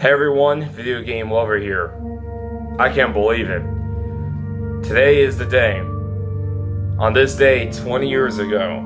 Hey everyone, video game lover here. I can't believe it. Today is the day. On this day, 20 years ago,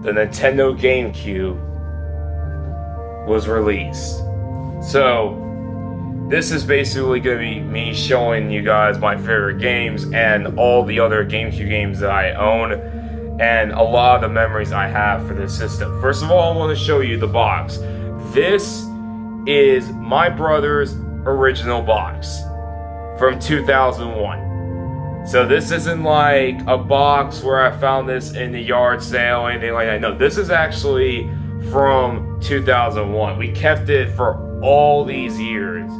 the Nintendo Gamecube was released. So, this is basically going to be me showing you guys my favorite games and all the other GameCube games that I own and a lot of the memories I have for this system. First of all, I want to show you the box. This is my brother's original box from 2001. So this isn't like a box where I found this in the yard sale or anything like that. No, this is actually from 2001. We kept it for all these years.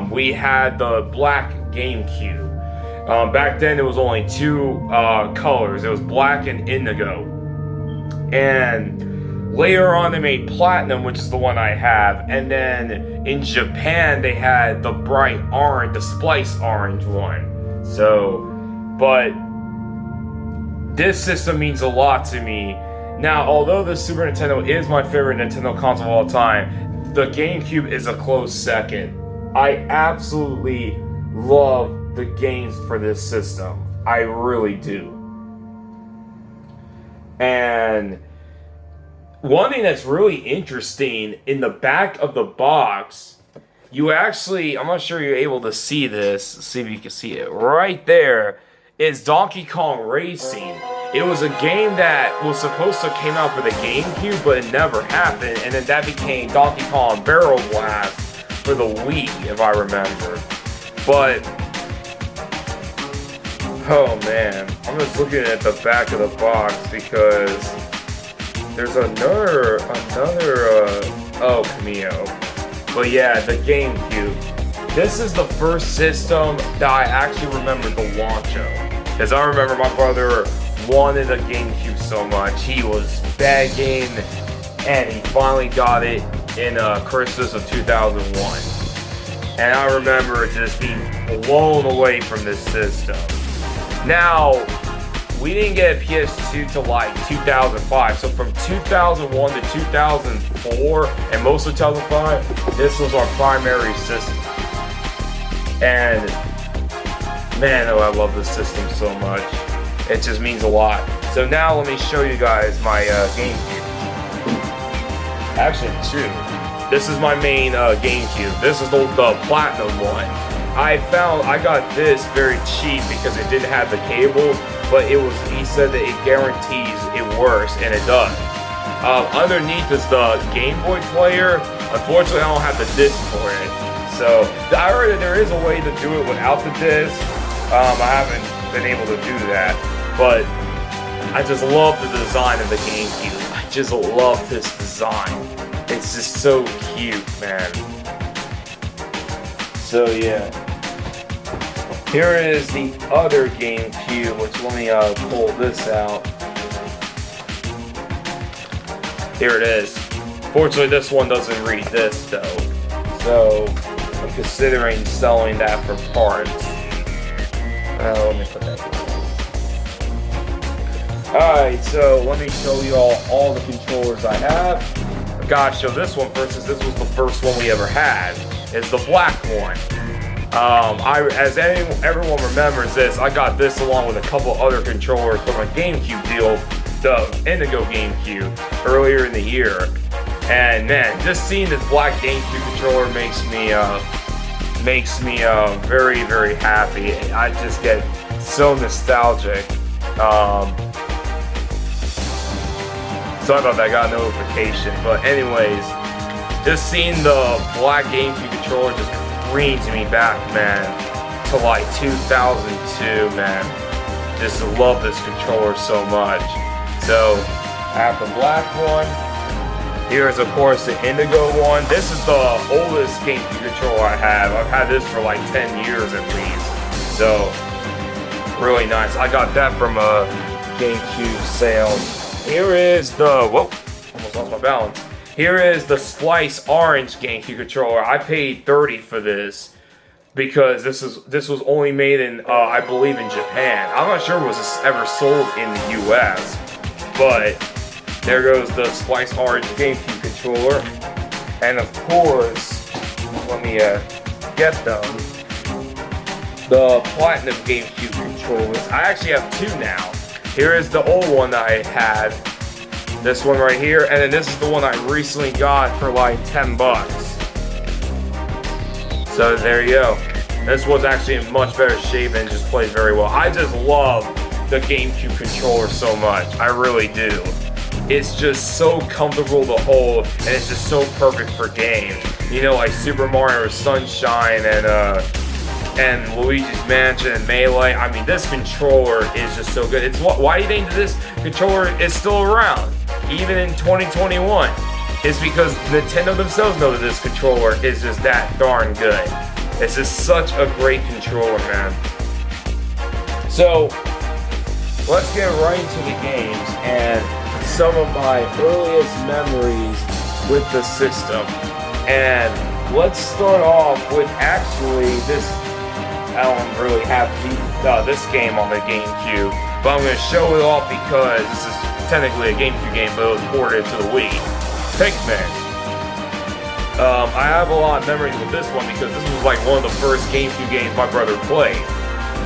We had the black GameCube. Back then it was only two colors. It was black and indigo. And later on they made platinum, which is the one I have, and then in Japan they had the bright orange, the Splice orange one. So, but this system means a lot to me. Now, although the Super Nintendo is my favorite Nintendo console of all time, the GameCube is a close second. I absolutely love the games for this system. I really do. And one thing that's really interesting, in the back of the box, you actually, I'm not sure you're able to see this, see if you can see it, right there is Donkey Kong Racing. It was a game that was supposed to came out for the GameCube, but it never happened, and then that became Donkey Kong Barrel Blast for the Wii, if I remember. But, oh man, I'm just looking at the back of the box because there's another, oh, Cameo. But yeah, the GameCube. This is the first system that I actually remember the launch of. Because I remember my brother wanted a GameCube so much. He was begging, and he finally got it in Christmas of 2001. And I remember just being blown away from this system. Now, we didn't get a PS2 till like 2005, so from 2001 to 2004, and most of 2005, this was our primary system. And man, oh, I love this system so much. It just means a lot. So now let me show you guys my GameCube. Actually, two. This is my main GameCube. This is the platinum one. I got this very cheap because it didn't have the cable, but he said that it guarantees it works, and it does. Underneath is the Game Boy player. Unfortunately, I don't have the disc for it. So, I heard that there is a way to do it without the disc. I haven't been able to do that, but I just love the design of the GameCube. I just love this design. It's just so cute, man. So, yeah. Here is the other GameCube, which let me pull this out. Here it is. Fortunately, this one doesn't read this though, so I'm considering selling that for parts. Let me put that down. Alright, so let me show you all the controllers I have. I gotta show this one first, since this was the first one we ever had. It's the black one. As everyone remembers this, I got this along with a couple other controllers from a GameCube deal, the Indigo GameCube, earlier in the year. And man, just seeing this black GameCube controller makes me very, very happy. I just get so nostalgic. Sorry about that, I got a notification. But anyways, just seeing the black GameCube controller just brings me back, man, to like 2002, man. Just love this controller so much. So, I have the black one. Here's, of course, the indigo one. This is the oldest GameCube controller I have. I've had this for like 10 years at least. So, really nice. I got that from a GameCube sale. Here is the, whoa, almost lost my balance. Here is the Splice orange GameCube controller. I paid $30 for this because this was only made in, I believe, in Japan. I'm not sure it was ever sold in the US, but there goes the Splice orange GameCube controller. And of course, let me get them. The Platinum GameCube controllers. I actually have two now. Here is the old one that I had. This one right here, and then this is the one I recently got for like 10 bucks. So there you go. This was actually in much better shape and just plays very well. I just love the GameCube controller so much. I really do. It's just so comfortable to hold, and it's just so perfect for games. You know, like Super Mario Sunshine and Luigi's Mansion and Melee. I mean, this controller is just so good. It's why do you think this controller is still around, even in 2021? It's because Nintendo themselves know that this controller is just that darn good. It's just such a great controller, man. So, let's get right into the games and some of my earliest memories with the system. And let's start off with actually this. I don't really have this game on the GameCube, but I'm going to show it off because this is technically a GameCube game, but it was ported to the Wii. Pikmin. I have a lot of memories with this one because this was like one of the first GameCube games my brother played.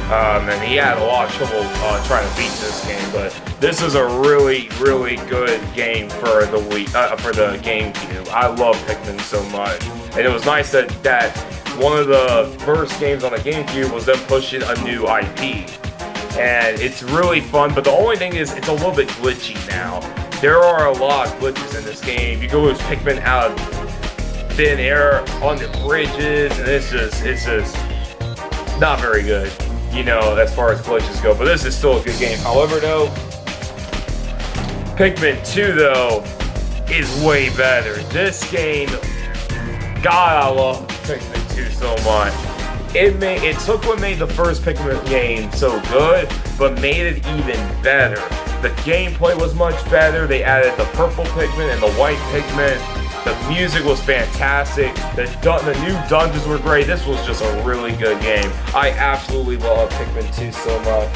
And he had a lot of trouble trying to beat this game, but this is a really, really good game for the Wii, for the GameCube. I love Pikmin so much, and it was nice that one of the first games on the GameCube was them pushing a new IP, and it's really fun. But the only thing is, it's a little bit glitchy now. There are a lot of glitches in this game. You go with Pikmin out of thin air on the bridges, and it's just not very good, you know, as far as glitches go. But this is still a good game. However, though, Pikmin 2 though is way better. This game, God, I love Pikmin 2 so much. It took what made the first Pikmin game so good, but made it even better. The gameplay was much better. They added the purple Pikmin and the white Pikmin. The music was fantastic. The new dungeons were great. This was just a really good game. I absolutely love Pikmin 2 so much.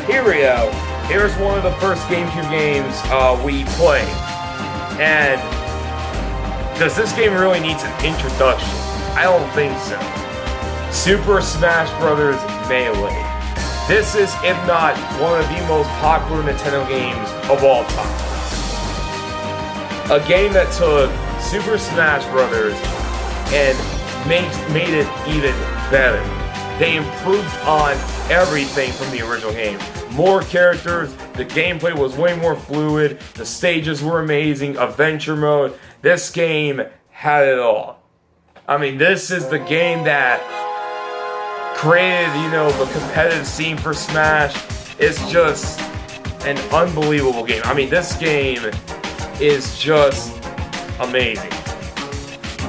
Here we go. Here's one of the first GameCube games we played. And does this game really need an introduction? I don't think so. Super Smash Bros. Melee. This is, if not, one of the most popular Nintendo games of all time. A game that took Super Smash Bros. And made it even better. They improved on everything from the original game. More characters, the gameplay was way more fluid, the stages were amazing, adventure mode. This game had it all. I mean, this is the game that created, you know, the competitive scene for Smash. It's just an unbelievable game. I mean, this game is just amazing.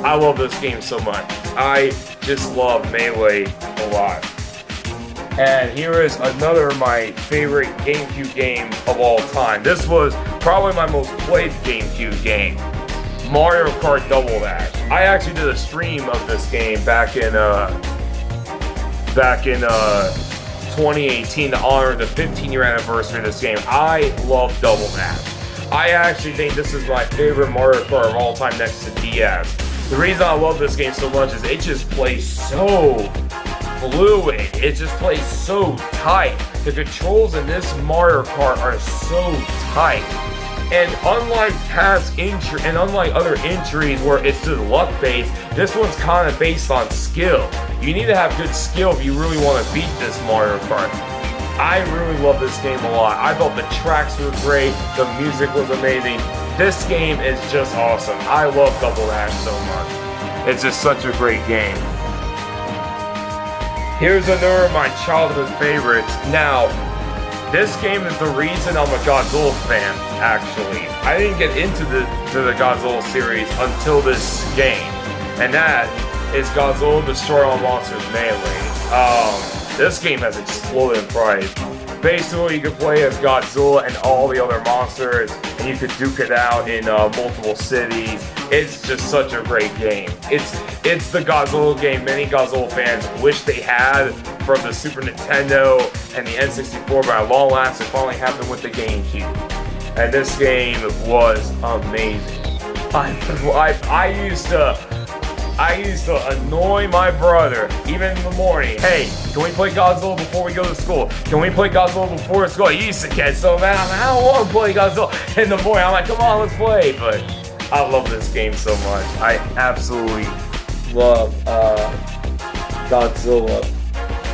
I love this game so much. I just love Melee a lot. And here is another of my favorite GameCube games of all time. This was probably my most played GameCube game. Mario Kart Double Dash. I actually did a stream of this game back in 2018 to honor the 15-year anniversary of this game. I love Double Dash. I actually think this is my favorite Mario Kart of all time next to DS. The reason I love this game so much is it just plays so fluid. It just plays so tight. The controls in this Mario Kart are so tight. And unlike unlike other entries where it's just luck based, this one's kind of based on skill. You need to have good skill if you really want to beat this Mario Kart. I really love this game a lot. I thought the tracks were great, the music was amazing. This game is just awesome. I love Double Dash so much. It's just such a great game. Here's another of my childhood favorites. Now, this game is the reason I'm a Godzilla fan, actually. I didn't get into the Godzilla series until this game. And that is Godzilla Destroy All Monsters Melee. This game has exploded in price. Basically, you can play as Godzilla and all the other monsters, and you could duke it out in multiple cities. It's just such a great game. It's the Godzilla game many Godzilla fans wish they had from the Super Nintendo and the N64, but at long last it finally happened with the GameCube. And this game was amazing. I used to I used to annoy my brother, even in the morning. Hey, can we play Godzilla before we go to school? Can we play Godzilla before school? He used to get so mad. I'm like, I don't want to play Godzilla in the morning. I'm like, come on, let's play. But I love this game so much. I absolutely love Godzilla.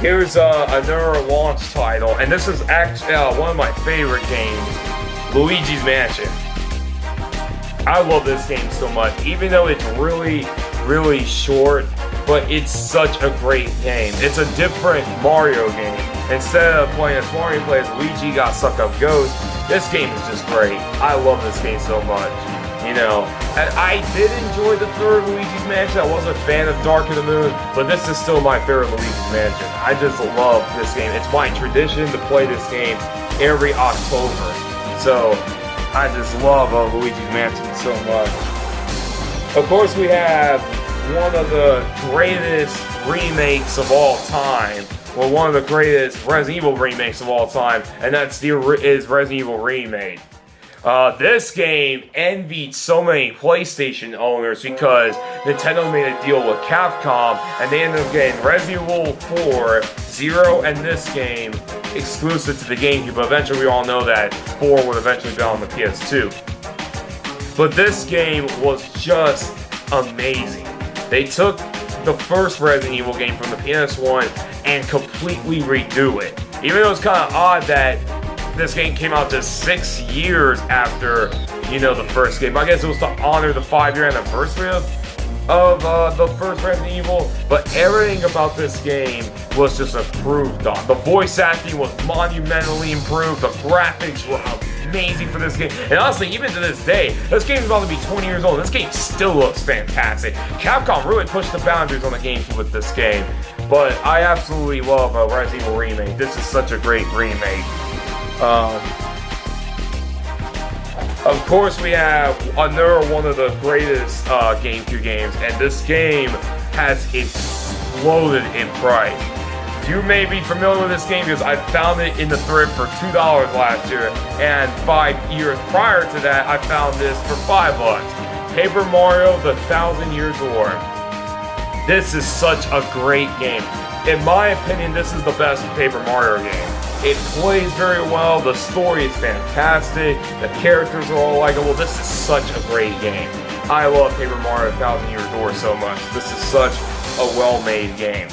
Here's another launch title, and this is actually one of my favorite games, Luigi's Mansion. I love this game so much, even though it's really short, but it's such a great game. It's a different Mario game. Instead of playing as Mario, you play as Luigi, got sucked up ghost. This game is just great. I love this game so much. You know, and I did enjoy the third Luigi's Mansion. I was a fan of Dark of the Moon, but this is still my favorite Luigi's Mansion. I just love this game. It's my tradition to play this game every October. So, I just love Luigi's Mansion so much. Of course, we have one of the greatest remakes of all time. Well, one of the greatest Resident Evil remakes of all time, and that's is Resident Evil Remake. This game envied so many PlayStation owners because Nintendo made a deal with Capcom and they ended up getting Resident Evil 4, 0, and this game exclusive to the GameCube, but eventually we all know that 4 would eventually be on the PS2. But this game was just amazing. They took the first Resident Evil game from the PS1 and completely redo it. Even though it's kind of odd that this game came out just 6 years after, you know, the first game. I guess it was to honor the 5-year anniversary of the first Resident Evil, but everything about this game was just improved on. The voice acting was monumentally improved, the graphics were amazing for this game, and honestly, even to this day, this game is about to be 20 years old, and this game still looks fantastic. Capcom really pushed the boundaries on the GameCube with this game, but I absolutely love Resident Evil Remake. This is such a great remake. Of course, we have another one of the greatest GameCube games, and this game has exploded in price. You may be familiar with this game because I found it in the thrift for $2 last year, and 5 years prior to that, I found this for $5. Paper Mario: The 1,000-Year Door. This is such a great game. In my opinion, this is the best Paper Mario game. It plays very well, the story is fantastic, the characters are all likable. This is such a great game. I love Paper Mario: 1,000-Year Door so much. This is such a well-made game.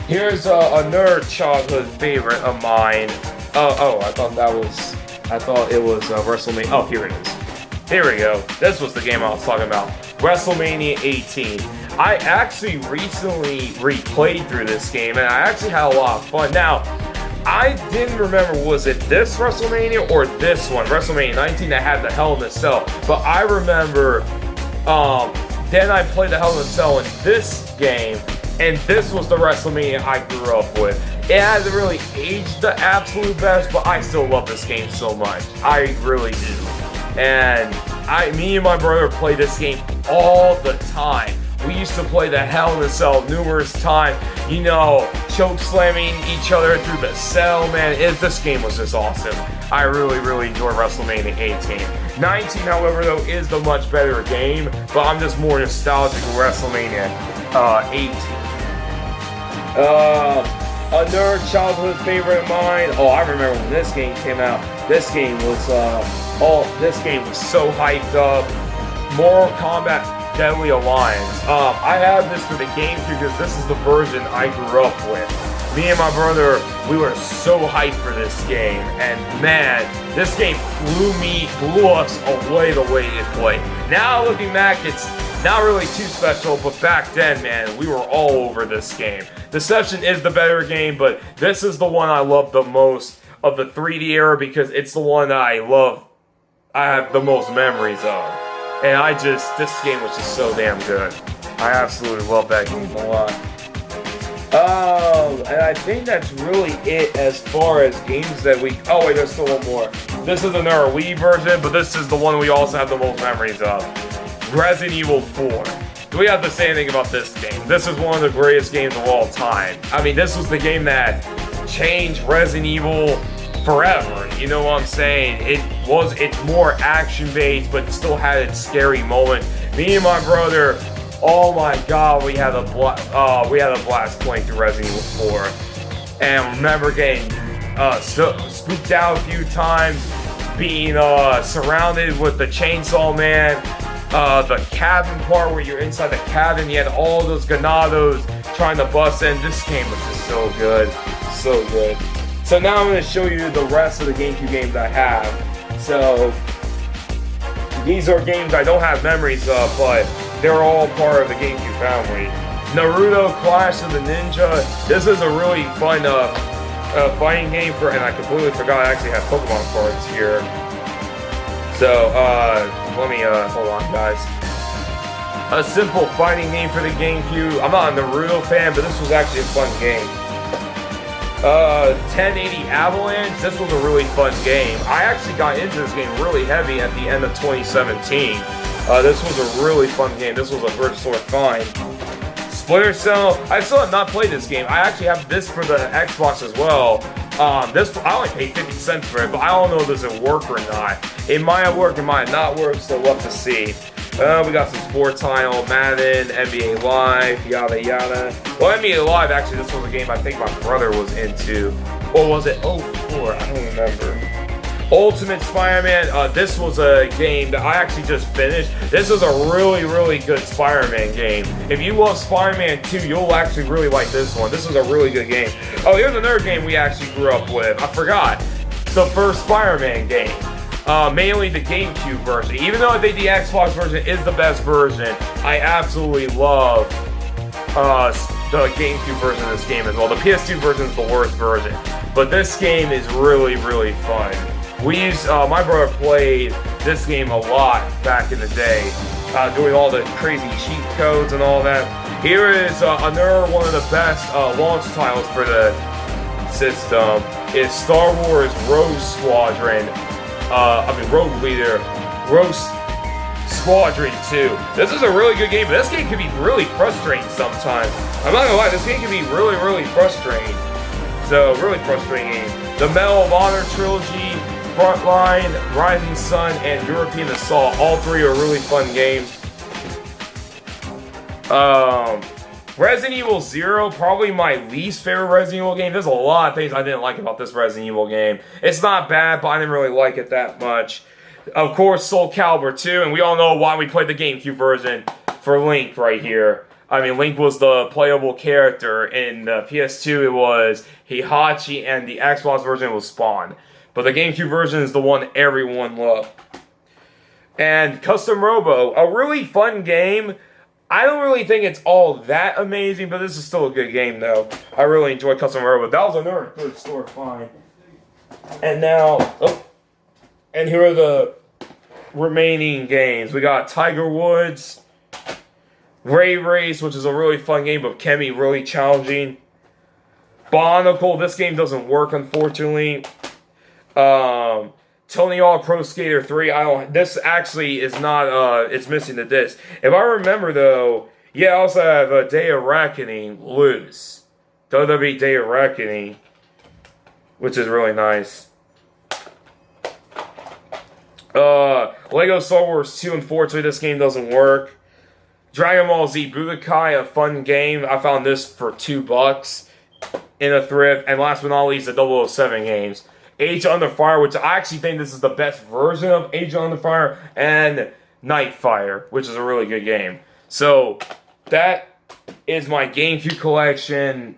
Here's another childhood favorite of mine. I thought it was Wrestlemania. Oh, here it is. Here we go. This was the game I was talking about. Wrestlemania 18. I actually recently replayed through this game, and I actually had a lot of fun. Now, I didn't remember, was it this WrestleMania or this one, WrestleMania 19, that had the Hell in a Cell. But I remember, then I played the Hell in a Cell in this game, and this was the WrestleMania I grew up with. It hasn't really aged the absolute best, but I still love this game so much. I really do. And me and my brother play this game all the time. We used to play the Hell in a Cell numerous times, you know, choke slamming each other through the cell, man. This game was just awesome. I really enjoyed WrestleMania 18. 19, however, though, is the much better game, but I'm just more nostalgic of WrestleMania 18. Another childhood favorite of mine. Oh, I remember when this game came out. This game was so hyped up. Mortal Kombat Deadly Alliance. I have this for the GameCube because this is the version I grew up with. Me and my brother, we were so hyped for this game, and man, this game blew us away the way it played. Now looking back, it's not really too special, but back then, man, we were all over this game. Deception is the better game, but this is the one I love the most of the 3D era because it's the one that I have the most memories of. And this game was just so damn good. I absolutely love that game a lot. And I think that's really it as far as games that oh wait, there's still one more. This is another Wii version, but this is the one we also have the most memories of. Resident Evil 4. Do we have to say anything about this game? This is one of the greatest games of all time. I mean, this was the game that changed Resident Evil forever. You know what I'm saying? It's more action based, but still had its scary moment. Me and my brother, oh my god, we had a blast playing through Resident Evil 4. And remember getting spooked out a few times, being surrounded with the Chainsaw Man, the cabin part where you're inside the cabin, you had all those ganados trying to bust in. This game was just so good, so good. So now I'm going to show you the rest of the GameCube games I have. So these are games I don't have memories of, but they're all part of the GameCube family. Naruto Clash of the Ninja. This is a really fun fighting game for, and I completely forgot I actually have Pokemon cards here. So, let me, hold on guys. A simple fighting game for the GameCube. I'm not a Naruto fan, but this was actually a fun game. 1080 Avalanche. This was a really fun game. I actually got into this game really heavy at the end of 2017. This was a really fun game. This was a first sort find. Splinter Cell. I still have not played this game. I actually have this for the Xbox as well. I only paid 50 cents for it, but I don't know if this will work or not. It might have worked, it might not work, so we'll have to see. We got some sports title, Madden, NBA Live, yada yada. Well, NBA Live, actually, this was a game I think my brother was into. Or was it 04? I don't remember. Ultimate Spider-Man. This was a game that I actually just finished. This is a really, really good Spider-Man game. If you love Spider-Man 2, you'll actually really like this one. This is a really good game. Oh, here's another game we actually grew up with. I forgot. The first Spider-Man game. Mainly the GameCube version. Even though I think the Xbox version is the best version, I absolutely love the GameCube version of this game as well. The PS2 version is the worst version. But this game is really, really fun. My brother played this game a lot back in the day, doing all the crazy cheat codes and all that. Here is another one of the best launch titles for the system. Is Star Wars Rogue Squadron. Rogue Leader. Rogue Squadron 2. This is a really good game, but this game can be really frustrating sometimes. I'm not gonna lie, this game can be really, really frustrating. So, really frustrating game. The Medal of Honor trilogy, Frontline, Rising Sun, and European Assault. All three are really fun games. Resident Evil 0, probably my least favorite Resident Evil game. There's a lot of things I didn't like about this Resident Evil game. It's not bad, but I didn't really like it that much. Of course, Soul Calibur 2, and we all know why we played the GameCube version for Link right here. I mean, Link was the playable character. In the PS2, it was Heihachi, and the Xbox version was Spawn. But the GameCube version is the one everyone loved. And Custom Robo, a really fun game. I don't really think it's all that amazing, but this is still a good game, though. I really enjoyed Custom Robo. That was another good store find. And now, and here are the remaining games. We got Tiger Woods, Rave Race, which is a really fun game, but can be really challenging. Bionicle, this game doesn't work, unfortunately. Tony Hawk Pro Skater 3, this actually is not, it's missing the disc. If I remember though, yeah, I also have Day of Reckoning loose. WWE Day of Reckoning, which is really nice. Lego Star Wars 2, unfortunately this game doesn't work. Dragon Ball Z Budokai, a fun game. I found this for $2 in a thrift. And last but not least, the 007 games. Age Under Fire, which I actually think this is the best version of Age Under Fire, and Nightfire, which is a really good game. So, that is my GameCube collection,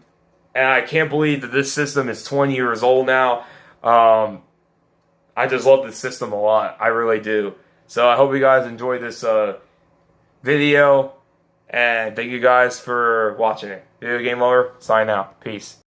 and I can't believe that this system is 20 years old now. I just love this system a lot. I really do. So, I hope you guys enjoyed this video, and thank you guys for watching it. Video Game Lover, sign out. Peace.